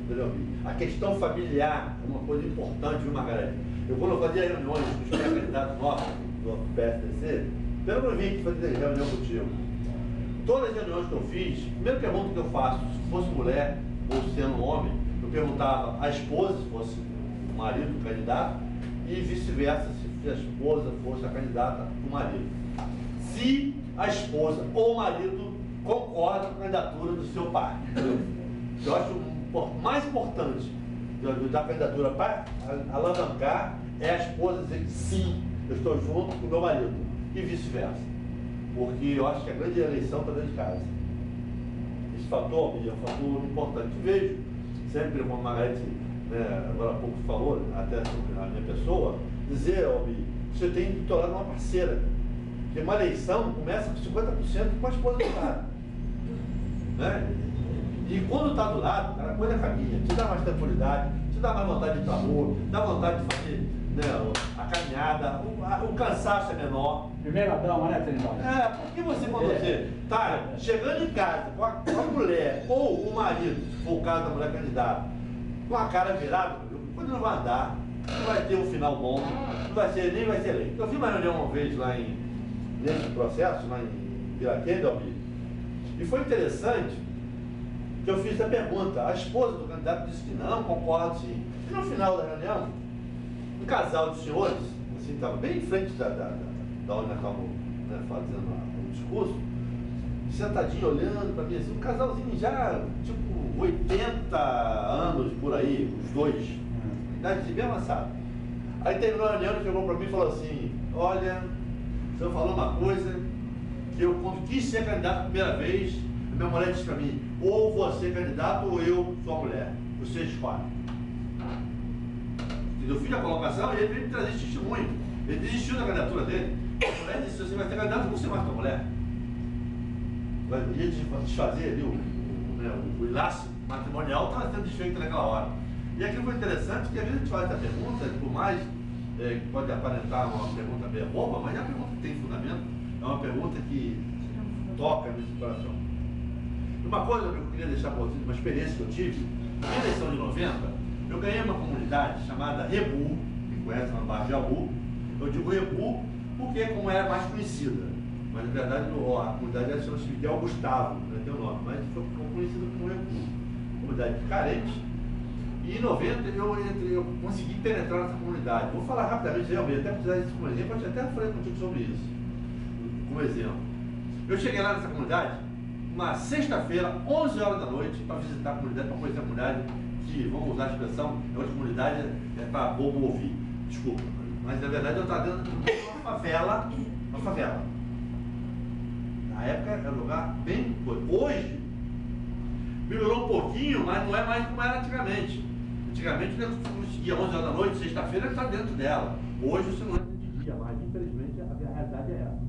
entendeu? A questão familiar é uma coisa importante, viu, Margarete? Quando eu fazia reuniões com os pré-candidatos nossos do PSDC, pelo que eu vim aqui fazer reunião contigo, todas as reuniões que eu fiz, a primeira pergunta que eu faço, se fosse mulher ou sendo homem, eu perguntava à esposa, se fosse o marido do candidato, e vice-versa, se a esposa fosse a candidata do marido. Se a esposa ou o marido concordam com a candidatura do seu pai. Eu acho o mais importante da candidatura para alavancar é a esposa dizer que sim, eu estou junto com o meu marido, e vice-versa. Porque eu acho que a grande eleição está dentro de casa. Esse fator é um fator importante. Vejo sempre, como a Margarete, né, agora há pouco falou, até sobre a minha pessoa, dizer, Albi, você tem do teu lado uma parceira. Porque uma eleição começa com 50% com a esposa do lado. Né? E quando está do lado, a coisa caminha, te dá mais tranquilidade, te dá mais vontade de ir para a rua, dá vontade de fazer, né, a caminhada, o cansaço é menor. Primeira dama, né, Trindade? Porque você, quando você está chegando em casa com a mulher ou o marido, se for o caso da mulher candidata, com a cara virada, quando não vai andar, não vai ter um final bom, não vai ser, nem vai ser eleito. Eu fiz uma reunião uma vez lá nesse processo, lá em Piraquê, Albi, e foi interessante que eu fiz a pergunta. A esposa do candidato disse que não, concordo sim. E no final da reunião, um casal de senhores, assim, estava bem em frente da onde nós estávamos, né, fazendo o discurso, sentadinho olhando para mim, assim, um casalzinho já, tipo, 80 anos por aí, os dois, idade bem avançada. Aí terminou a reunião, ele chegou para mim e falou assim: olha, o senhor falou uma coisa que eu, quando quis ser candidato a primeira vez, a minha mulher disse para mim: ou você é candidato ou eu sou a mulher, você escolhe. Eu fiz a colocação e ele veio me trazer testemunho. Ele desistiu da candidatura dele. A mulher disse: você vai ser candidato, você vai ser a mulher. Vai desfazer ali o laço matrimonial, estava sendo desfeito naquela hora. E aquilo foi interessante, porque às vezes a gente faz essa pergunta, por mais que pode aparentar uma pergunta meio boba, mas é uma pergunta que tem fundamento, é uma pergunta que toca nesse coração. Uma coisa que eu queria deixar para vocês, uma experiência que eu tive, na eleição de 90, eu ganhei uma comunidade chamada Rebu, que conhece no bairro de Jaú. Eu digo Rebu porque como era mais conhecida, mas na verdade a comunidade era chamada Fidel Gustavo, não tem o nome, mas foi conhecida como Rebu. Comunidade carente. E em 90 eu consegui penetrar nessa comunidade. Vou falar rapidamente, realmente, até precisar disso como exemplo, eu até falei contigo sobre isso, como exemplo. Eu cheguei lá nessa comunidade, uma sexta-feira, 11 horas da noite, para visitar a comunidade, para conhecer a comunidade, que, vamos usar a expressão, é uma comunidade, é para bobo ouvir, desculpa, mas na verdade eu estava dentro de uma favela, Na época era um lugar bem coisa. Hoje, melhorou um pouquinho, mas não é mais como era antigamente. Antigamente você conseguia 11 horas da noite, sexta-feira, está dentro dela. Hoje você não entra de dia mais, infelizmente a realidade é essa.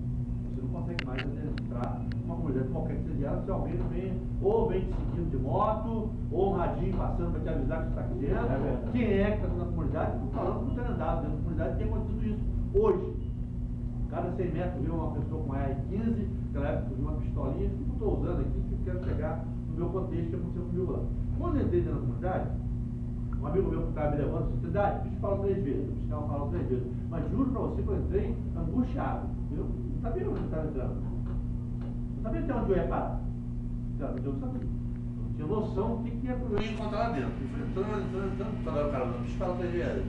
Você não consegue mais entrar numa comunidade qualquer que seja ela, se alguém vem, ou vem te seguindo de moto, ou um radinho passando para te avisar que você está aqui dentro. Quem é que está dentro da comunidade? Estou falando que não tem andado dentro da comunidade, tem acontecido isso hoje. Cada 100 metros viu uma pessoa com AR-15, naquela época eu vi uma pistolinha, que eu estou usando aqui, que eu quero chegar no meu contexto que aconteceu comigo lá. Quando eu entrei dentro da comunidade, um amigo meu que estava me levando, disse: cidade, o bicho falou 3 vezes, o fiscal falou 3 vezes, mas juro para você que eu entrei angustiado. Eu não sabia onde eu estava entrando. Não sabia até onde eu ia parar. Eu não sabia. Não tinha noção do que ia encontrar lá dentro. Eu falei: entrando, o cara, o bicho falou 3 vezes.